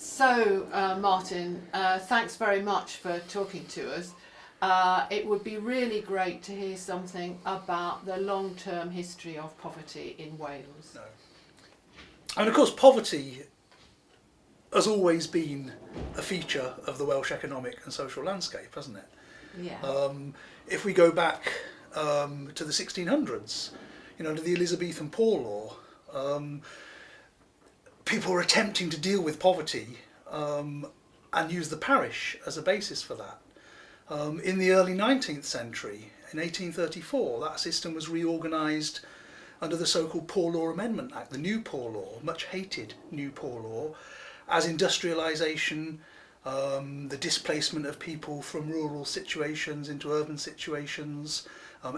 So, Martin, thanks very much for talking to us. It would be really great to hear something about the long-term history of poverty in Wales. No. And of course, poverty has always been a feature of the Welsh economic and social landscape, hasn't it? Yeah. If we go back to the 1600s, under the Elizabethan Poor Law, people were attempting to deal with poverty and use the parish as a basis for that. In the early 19th century, in 1834, that system was reorganised under the so-called Poor Law Amendment Act, the New Poor Law, much hated New Poor Law, as industrialisation, the displacement of people from rural situations into urban situations,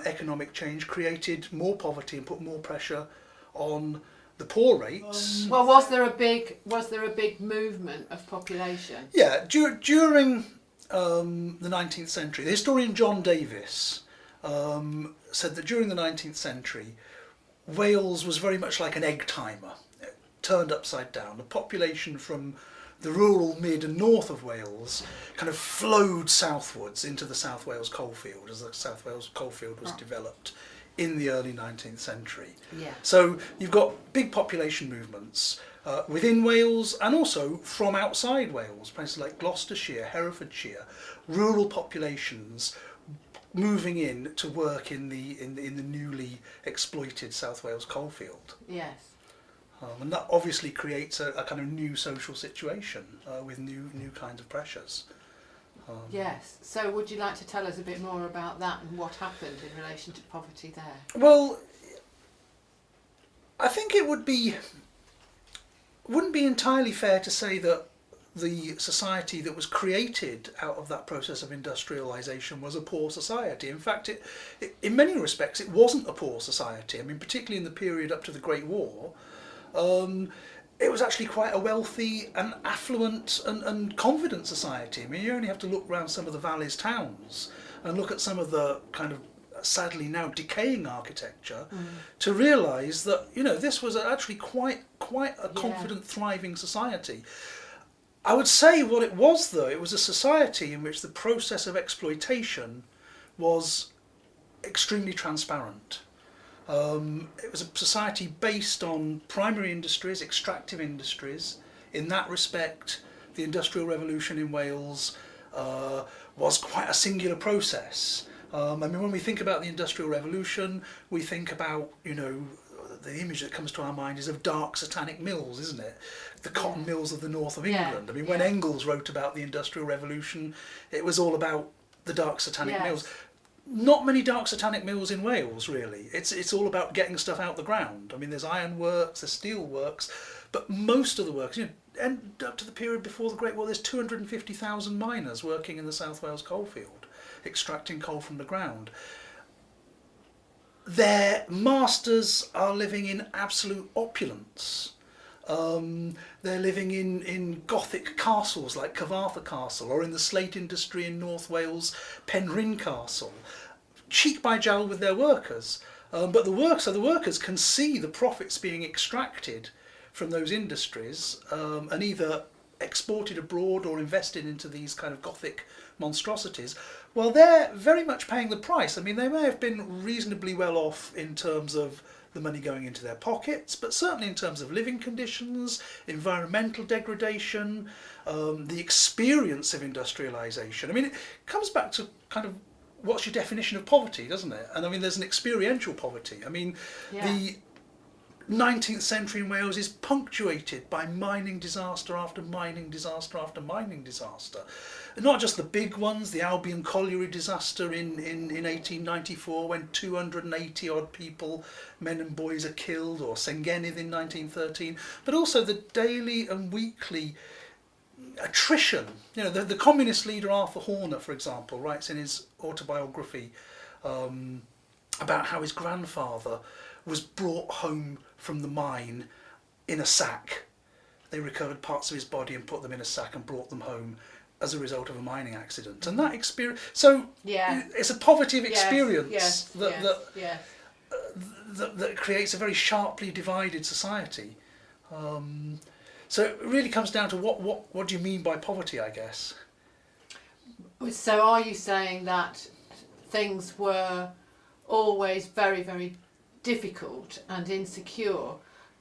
economic change created more poverty and put more pressure on the poor rates. Well, was there a big movement of population? Yeah, during the 19th century, the historian John Davis said that during the 19th century, Wales was very much like an egg timer, turned upside down. The population from the rural mid and north of Wales kind of flowed southwards into the South Wales coalfield as the South Wales coalfield was developed in the early 19th century. Yeah. So you've got big population movements within Wales and also from outside Wales, places like Gloucestershire, Herefordshire, rural populations moving in to work in the newly exploited South Wales coalfield. Yes. And that obviously creates a kind of new social situation with new kinds of pressures. Yes. So would you like to tell us a bit more about that and what happened in relation to poverty there? Well, I think it wouldn't be entirely fair to say that the society that was created out of that process of industrialisation was a poor society. In fact, it in many respects, it wasn't a poor society. I mean, particularly in the period up to the Great War, it was actually quite a wealthy and affluent and confident society. I mean, you only have to look around some of the Valleys towns and look at some of the kind of sadly now decaying architecture to realise that, this was actually quite a confident, thriving society. I would say what it was, though, it was a society in which the process of exploitation was extremely transparent. It was a society based on primary industries, extractive industries. In that respect, the Industrial Revolution in Wales was quite a singular process. I mean, when we think about the Industrial Revolution, we think about, the image that comes to our mind is of dark satanic mills, isn't it? The cotton mills of the north of England. I mean, when Engels wrote about the Industrial Revolution, it was all about the dark satanic mills. Not many dark satanic mills in Wales, really. It's all about getting stuff out the ground. I mean, there's iron works, there's steel works, but most of the works, and up to the period before the Great War, there's 250,000 miners working in the South Wales coalfield, extracting coal from the ground. Their masters are living in absolute opulence. They're living in Gothic castles like Cyfarthfa Castle, or in the slate industry in North Wales, Penrhyn Castle, cheek by jowl with their workers. But the workers can see the profits being extracted from those industries and either exported abroad or invested into these kind of Gothic monstrosities. Well, they're very much paying the price. I mean, they may have been reasonably well off in terms of the money going into their pockets, but certainly in terms of living conditions, environmental degradation, the experience of industrialisation. I mean, it comes back to kind of what's your definition of poverty, doesn't it? And I mean, there's an experiential poverty. I mean, the 19th century in Wales is punctuated by mining disaster after mining disaster after mining disaster. Not just the big ones, the Albion Colliery disaster in 1894 when 280 odd people, men and boys, are killed, or Sengennydd in 1913, but also the daily and weekly attrition. The communist leader Arthur Horner, for example, writes in his autobiography about how his grandfather was brought home from the mine in a sack. They recovered parts of his body and put them in a sack and brought them home as a result of a mining accident. And that experience, so it's a poverty of experience that creates a very sharply divided society. So it really comes down to what do you mean by poverty, I guess. So are you saying that things were always very, very difficult and insecure,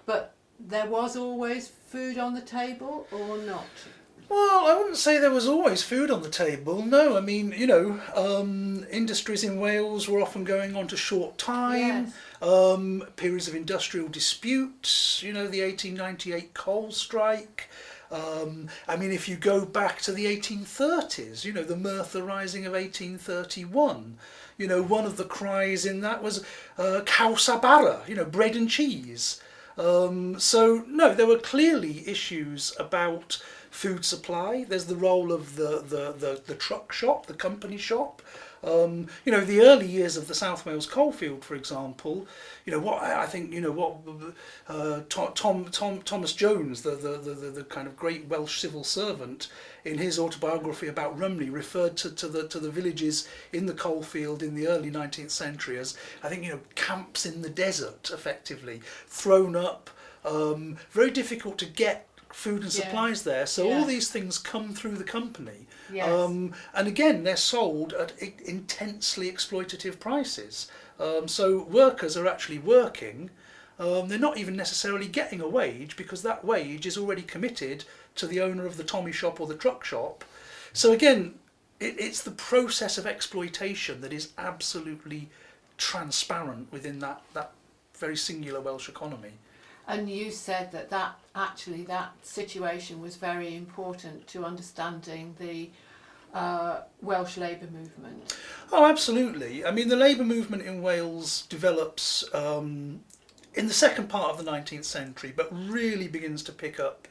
but there was always food on the table, or not? Well, I wouldn't say there was always food on the table. No, I mean, industries in Wales were often going on to short time. Yes. Periods of industrial disputes. The 1898 coal strike. I mean, if you go back to the 1830s, the Merthyr Rising of 1831. One of the cries in that was caws a bara, bread and cheese. So no, there were clearly issues about food supply. There's the role of the truck shop, the company shop. The early years of the South Wales coalfield, for example. Thomas Jones, the kind of great Welsh civil servant, in his autobiography about Rumney, referred to the villages in the coalfield in the early 19th century as, I think, camps in the desert, effectively thrown up. Very difficult to get food and supplies there, so all these things come through the company, and again they're sold at intensely exploitative prices, so workers are actually working, they're not even necessarily getting a wage because that wage is already committed to the owner of the tommy shop or the truck shop. So again, it's the process of exploitation that is absolutely transparent within that very singular Welsh economy. And you said that situation was very important to understanding the Welsh labour movement. Oh, absolutely. I mean, the labour movement in Wales develops in the second part of the 19th century, but really begins to pick up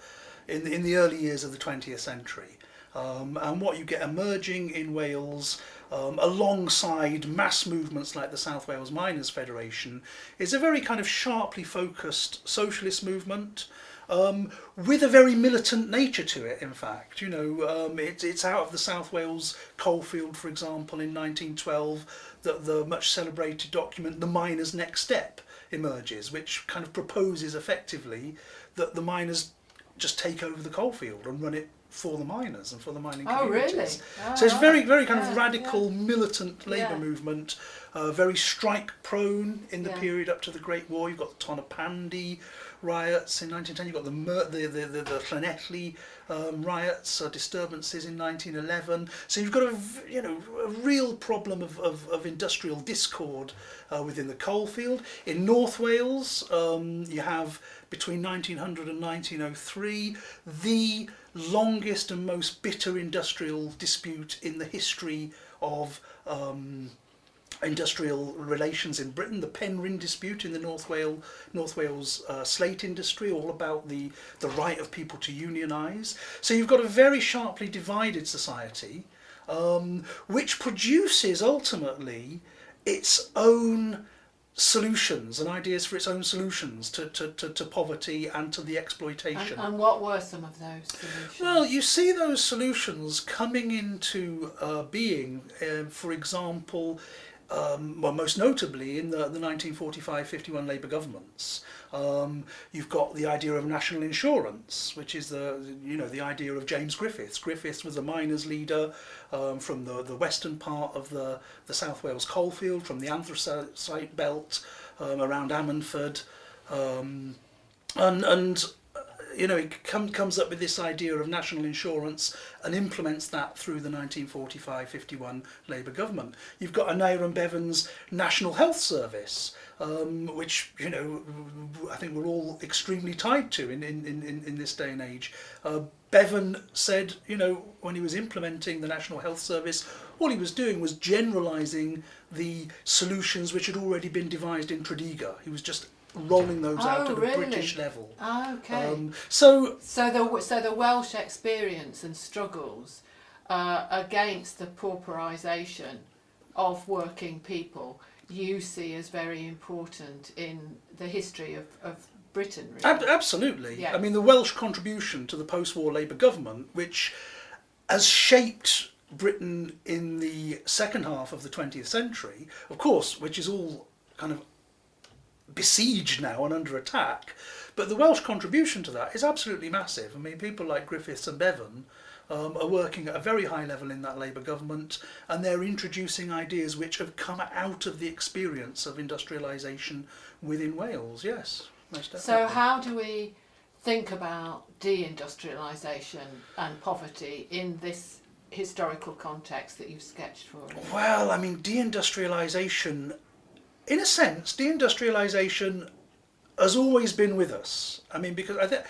in the early years of the 20th century. And what you get emerging in Wales, alongside mass movements like the South Wales Miners' Federation, is a very kind of sharply focused socialist movement, with a very militant nature to it, in fact. It's out of the South Wales coalfield, for example, in 1912, that the much celebrated document The Miners' Next Step emerges, which kind of proposes effectively that the miners just take over the coalfield and run it for the miners and for the mining communities. Oh, really? So it's very, very kind of radical, militant labour movement, very strike prone in the period up to the Great War. You've got the Tonypandy riots in 1910. You've got the Llanelli riots, disturbances in 1911. So you've got a real problem of industrial discord within the coalfield. In North Wales, you have between 1900 and 1903 the longest and most bitter industrial dispute in the history of industrial relations in Britain, the Penrhyn dispute in the North Wales slate industry, all about the right of people to unionise. So you've got a very sharply divided society, which produces ultimately its own solutions and ideas for its own solutions to poverty and to the exploitation. And what were some of those solutions? Well, you see those solutions coming into being, for example, most notably in the 1945-51 Labour governments. You've got the idea of national insurance, which is the idea of James Griffiths. Griffiths was a miners' leader from the western part of the South Wales coalfield, from the anthracite belt around Ammanford, and it comes up with this idea of national insurance and implements that through the 1945-51 Labour government. You've got Aneurin Bevan's National Health Service, which I think we're all extremely tied to in this day and age. Bevan said, when he was implementing the National Health Service, all he was doing was generalising the solutions which had already been devised in Tredegar. He was just rolling those out at a British level. Oh, okay. So the Welsh experience and struggles against the pauperisation of working people you see as very important in the history of Britain, really. Absolutely. Yeah. I mean, the Welsh contribution to the post-war Labour government, which has shaped Britain in the second half of the 20th century, of course, which is all kind of besieged now and under attack, But the Welsh contribution to that is absolutely massive. I mean, people like Griffiths and Bevan are working at a very high level in that Labour government, and they're introducing ideas which have come out of the experience of industrialisation within Wales. Yes, most definitely. So how do we think about deindustrialisation and poverty in this historical context that you've sketched for us? Well, I mean, deindustrialisation, in a sense, deindustrialisation has always been with us. I mean, because I think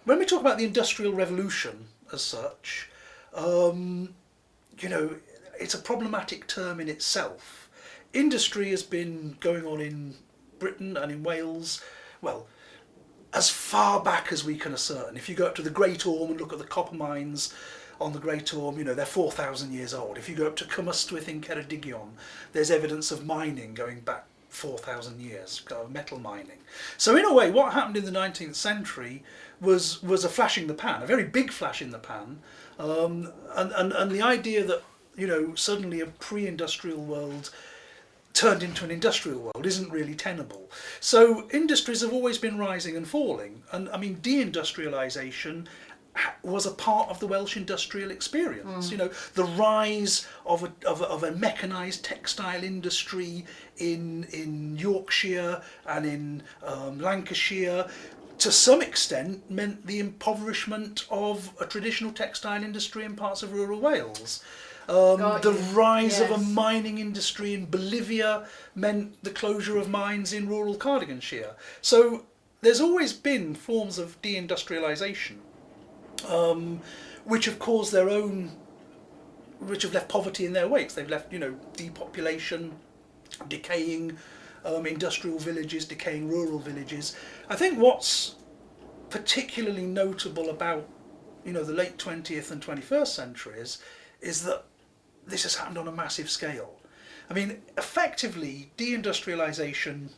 when we talk about the Industrial Revolution as such, you know, it's a problematic term in itself. Industry has been going on in Britain and in Wales, well, as far back as we can ascertain. If you go up to the Great Orme and look at the copper mines on the Great Orme, you know, they're 4,000 years old. If you go up to Cwmystwyth in Ceredigion, there's evidence of mining going back 4,000 years, metal mining. So in a way, what happened in the 19th century was a flash in the pan, a very big flash in the pan, and the idea that, you know, suddenly a pre-industrial world turned into an industrial world isn't really tenable. So industries have always been rising and falling, and I mean, deindustrialisation was a part of the Welsh industrial experience. You know, the rise of a mechanised textile industry in Yorkshire and in Lancashire, to some extent meant the impoverishment of a traditional textile industry in parts of rural Wales. The rise of a mining industry in Bolivia meant the closure of mines in rural Cardiganshire. So there's always been forms of deindustrialisation, which have caused their own, which have left poverty in their wake. They've left, you know, depopulation, decaying industrial villages, decaying rural villages. I think what's particularly notable about, you know, the late 20th and 21st centuries is that this has happened on a massive scale. I mean, effectively, deindustrialisation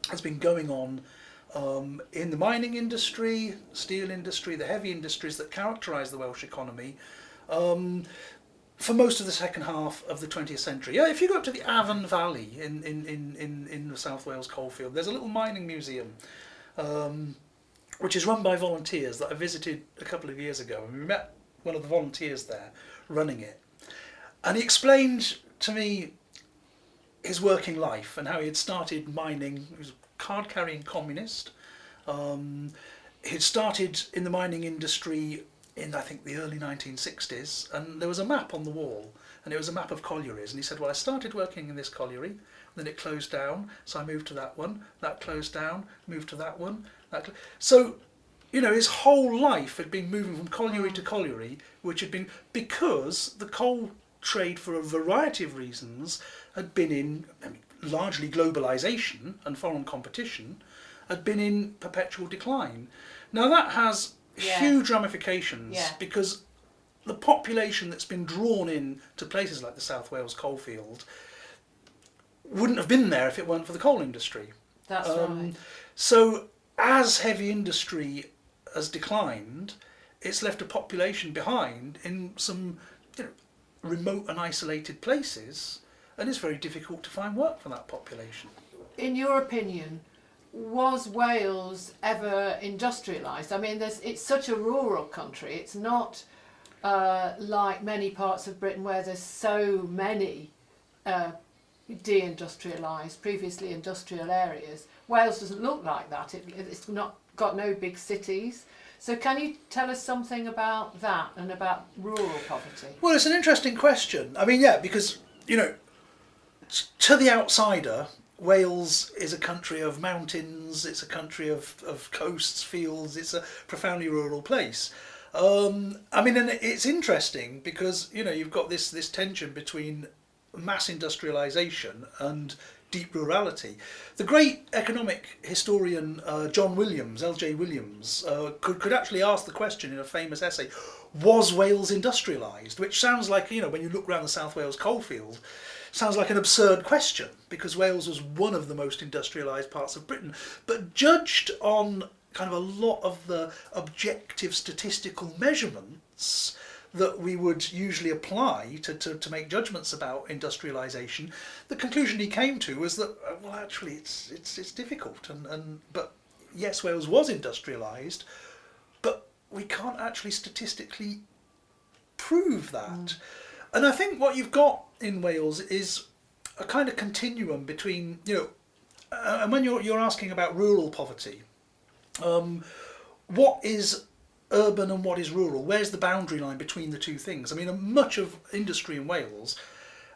has been going on in the mining industry, steel industry, the heavy industries that characterise the Welsh economy for most of the second half of the 20th century. Yeah, if you go up to the Avon Valley in the South Wales coalfield, there's a little mining museum which is run by volunteers that I visited a couple of years ago, and we met one of the volunteers there running it. And he explained to me his working life and how he had started mining. He was a card-carrying communist. He'd started in the mining industry in, I think, the early 1960s, and there was a map on the wall, and it was a map of collieries. And he said, well, I started working in this colliery, then it closed down, so I moved to that one, that closed down, moved to that one. So, you know, his whole life had been moving from colliery to colliery, which had been because the coal trade, for a variety of reasons, had been in, I mean, largely globalisation and foreign competition, had been in perpetual decline. Now that has huge ramifications because the population that's been drawn in to places like the South Wales coalfield wouldn't have been there if it weren't for the coal industry. That's right. So as heavy industry has declined, it's left a population behind in some, you know, remote and isolated places, and it's very difficult to find work for that population. In your opinion, was Wales ever industrialised? I mean, it's such a rural country. It's not like many parts of Britain where there's so many deindustrialised, previously industrial areas. Wales doesn't look like that. It's not got no big cities. So can you tell us something about that and about rural poverty? Well, it's an interesting question. I mean, yeah, because, you know, to the outsider, Wales is a country of mountains, it's a country of coasts, fields, it's a profoundly rural place. I mean, and it's interesting because, you know, you've got this tension between mass industrialisation and deep rurality. The great economic historian John Williams, L.J. Williams, could actually ask the question in a famous essay, was Wales industrialised? Which sounds like, you know, when you look around the South Wales coalfield, sounds like an absurd question because Wales was one of the most industrialised parts of Britain. But judged on kind of a lot of the objective statistical measurements that we would usually apply to make judgments about industrialisation, the conclusion he came to was that, well, actually, it's difficult, but yes, Wales was industrialised, but we can't actually statistically prove that. And I think what you've got in Wales is a kind of continuum between, and when you're asking about rural poverty, what is urban and what is rural? Where's the boundary line between the two things? I mean, much of industry in Wales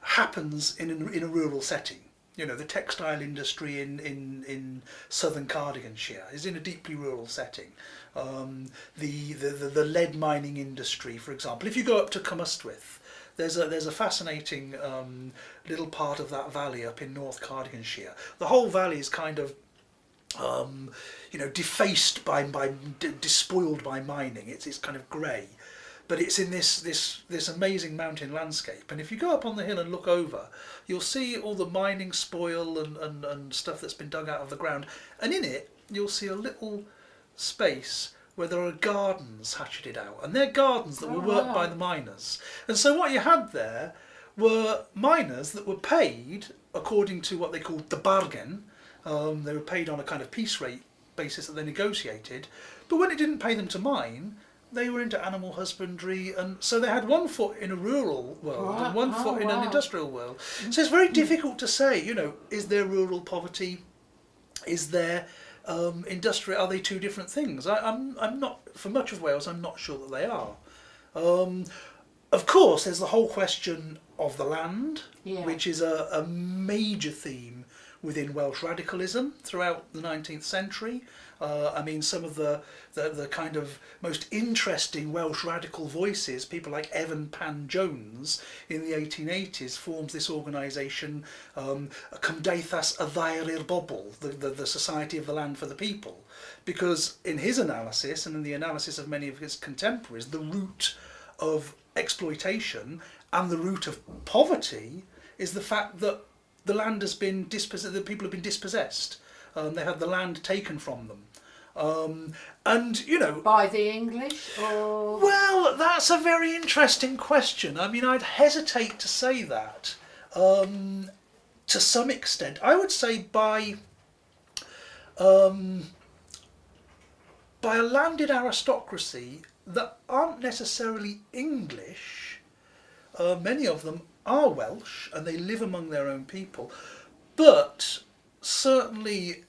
happens in a rural setting. The textile industry in southern Cardiganshire is in a deeply rural setting. The lead mining industry, for example, if you go up to Cwmystwyth, there's a fascinating little part of that valley up in North Cardiganshire. The whole valley is kind of defaced despoiled by mining. It's kind of grey, but it's in this amazing mountain landscape. And if you go up on the hill and look over, you'll see all the mining spoil and stuff that's been dug out of the ground. And in it, you'll see a little space where there are gardens hatcheted out, and they're gardens that were worked by the miners. And so what you had there were miners that were paid according to what they called the bargain. They were paid on a kind of piece rate basis that they negotiated, but when it didn't pay them to mine, they were into animal husbandry, and so they had one foot in a rural world and one foot in an industrial world. So it's very difficult to say, is there rural poverty? Is there industrial? Are they two different things? I'm not, for much of Wales, I'm not sure that they are. Of course, there's the whole question of the land, which is a major theme within Welsh radicalism throughout the 19th century. I mean, some of the kind of most interesting Welsh radical voices, people like Evan Pan Jones in the 1880s, formed this organisation, Cymdeithas y Ddaear i'r Bobl, the Society of the Land for the People, because in his analysis and in the analysis of many of his contemporaries, the root of exploitation and the root of poverty is the fact that the land has been dispossessed, the people have been dispossessed. They had the land taken from them. By the English, or? Well, that's a very interesting question. I mean, I'd hesitate to say that. To some extent, I would say by a landed aristocracy that aren't necessarily English. Many of them are Welsh and they live among their own people, but certainly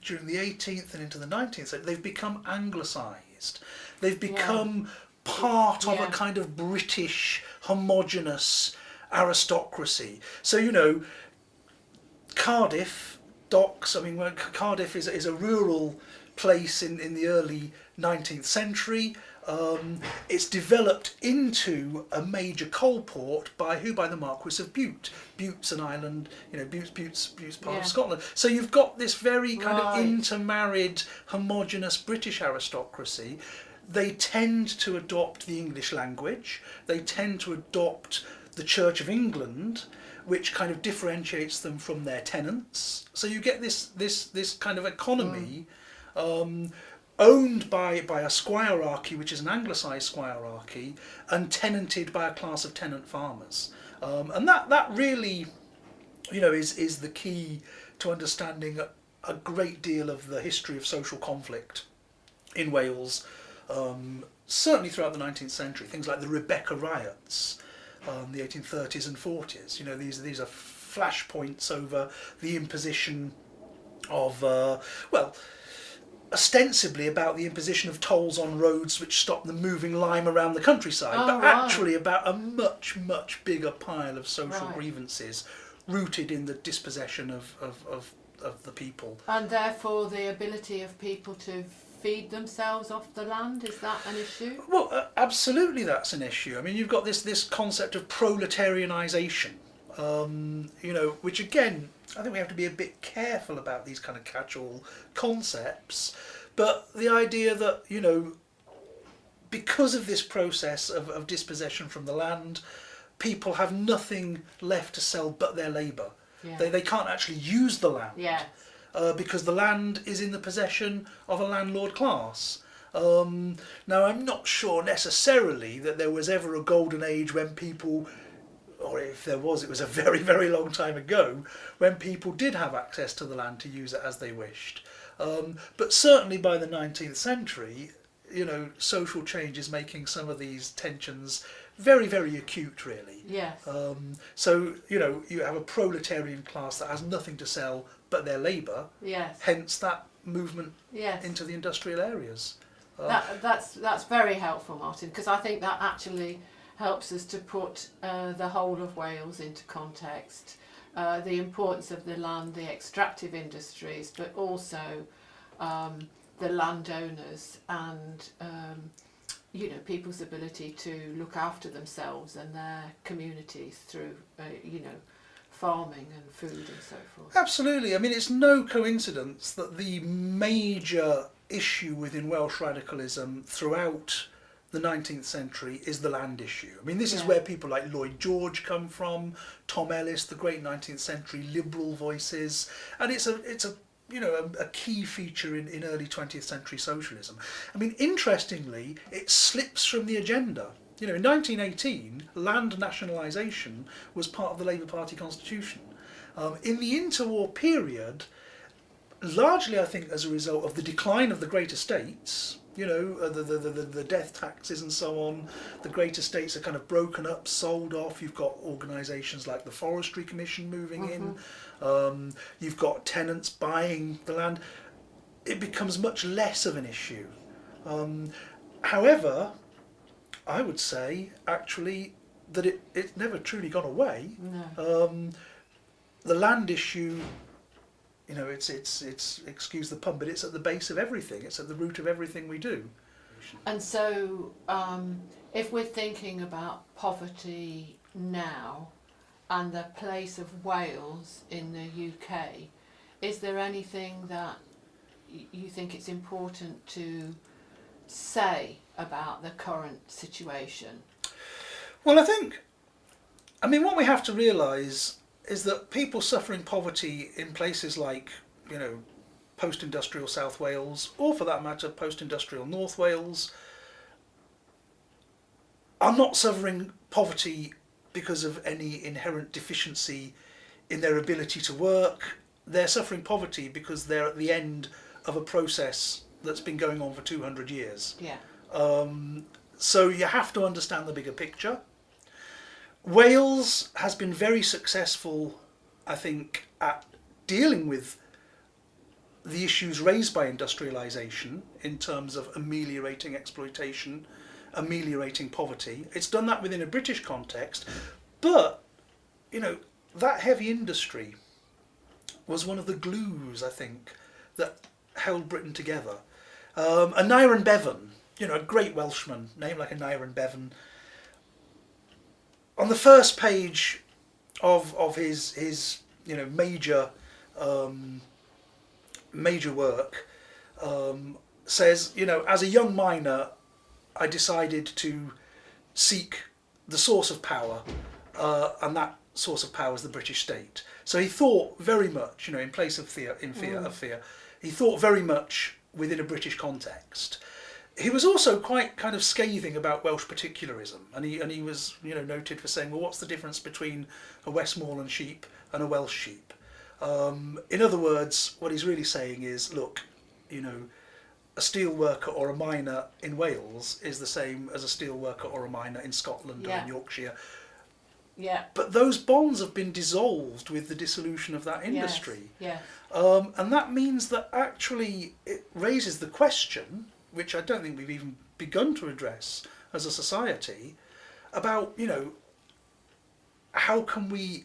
during the 18th and into the 19th century, they've become anglicised. They've become part of a kind of British homogenous aristocracy. So, Cardiff docks, Cardiff is a rural place in the early 19th century. It's developed into a major coal port by the Marquis of Bute. Bute's an island, Bute's part of Scotland. So you've got this very kind of intermarried, homogenous British aristocracy. They tend to adopt the English language. They tend to adopt the Church of England, which kind of differentiates them from their tenants. So you get this kind of economy. Owned by a squirearchy, which is an anglicised squirearchy, and tenanted by a class of tenant farmers. And that really, is the key to understanding a great deal of the history of social conflict in Wales, certainly throughout the 19th century. Things like the Rebecca riots, the 1830s and 40s. These are flashpoints over the imposition of, ostensibly about the imposition of tolls on roads which stop them moving lime around the countryside, actually about a much, much bigger pile of social grievances rooted in the dispossession of the people. And therefore the ability of people to feed themselves off the land, is that an issue? Well, absolutely that's an issue. I mean, you've got this concept of proletarianisation, which again, I think we have to be a bit careful about these kind of catch-all concepts, but the idea that, because of this process of dispossession from the land, people have nothing left to sell but their labour. Yeah. They can't actually use the land because the land is in the possession of a landlord class. Now, I'm not sure necessarily that there was ever a golden age when people, or if there was, it was a very, very long time ago when people did have access to the land to use it as they wished. But certainly by the 19th century, social change is making some of these tensions very, very acute, really. Yes. So, you have a proletarian class that has nothing to sell but their labour. Yes. Hence that movement yes. into the industrial areas. That's very helpful, Martin, because I think that actually helps us to put the whole of Wales into context, the importance of the land, the extractive industries, but also the landowners and people's ability to look after themselves and their communities through farming and food and so forth. Absolutely. I mean, it's no coincidence that the major issue within Welsh radicalism throughout the 19th century is the land issue. I mean, this is where people like Lloyd George come from, Tom Ellis, the great 19th century liberal voices, and it's a key feature in early 20th century socialism. I mean, interestingly, it slips from the agenda. In 1918, land nationalisation was part of the Labour Party constitution. In the interwar period, largely I think as a result of the decline of the great estates, the death taxes and so on, the great estates are kind of broken up, sold off. You've got organisations like the Forestry Commission moving in. You've got tenants buying the land. It becomes much less of an issue. However, I would say actually that it's never truly gone away. No. The land issue, it's excuse the pun, but it's at the base of everything. It's at the root of everything we do. And so, if we're thinking about poverty now and the place of Wales in the UK, is there anything that you think it's important to say about the current situation? Well, what we have to realise is that people suffering poverty in places like, post-industrial South Wales, or for that matter, post-industrial North Wales, are not suffering poverty because of any inherent deficiency in their ability to work. They're suffering poverty because they're at the end of a process that's been going on for 200 years. Yeah. So you have to understand the bigger picture. Wales has been very successful, I think, at dealing with the issues raised by industrialisation in terms of ameliorating exploitation, ameliorating poverty. It's done that within a British context, but, that heavy industry was one of the glues, I think, that held Britain together. Aneurin Bevan, a great Welshman, named like Aneurin Bevan, on the first page of his major work, says, as a young miner, I decided to seek the source of power, and that source of power is the British state. So he thought very much, in place of fear, he thought very much within a British context. He was also quite kind of scathing about Welsh particularism, and he was noted for saying, well, what's the difference between a Westmoreland sheep and a Welsh sheep? In other words, what he's really saying is, look, a steel worker or a miner in Wales is the same as a steel worker or a miner in Scotland or in Yorkshire. Yeah. But those bonds have been dissolved with the dissolution of that industry. Yes. And that means that actually it raises the question, which I don't think we've even begun to address as a society, about, how can we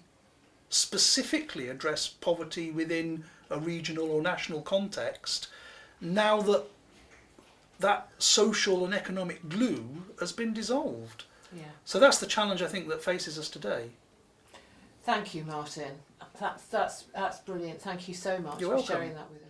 specifically address poverty within a regional or national context now that that social and economic glue has been dissolved. Yeah. So that's the challenge I think that faces us today. Thank you, Martin. That's brilliant. Thank you so much You're for welcome. sharing that with us.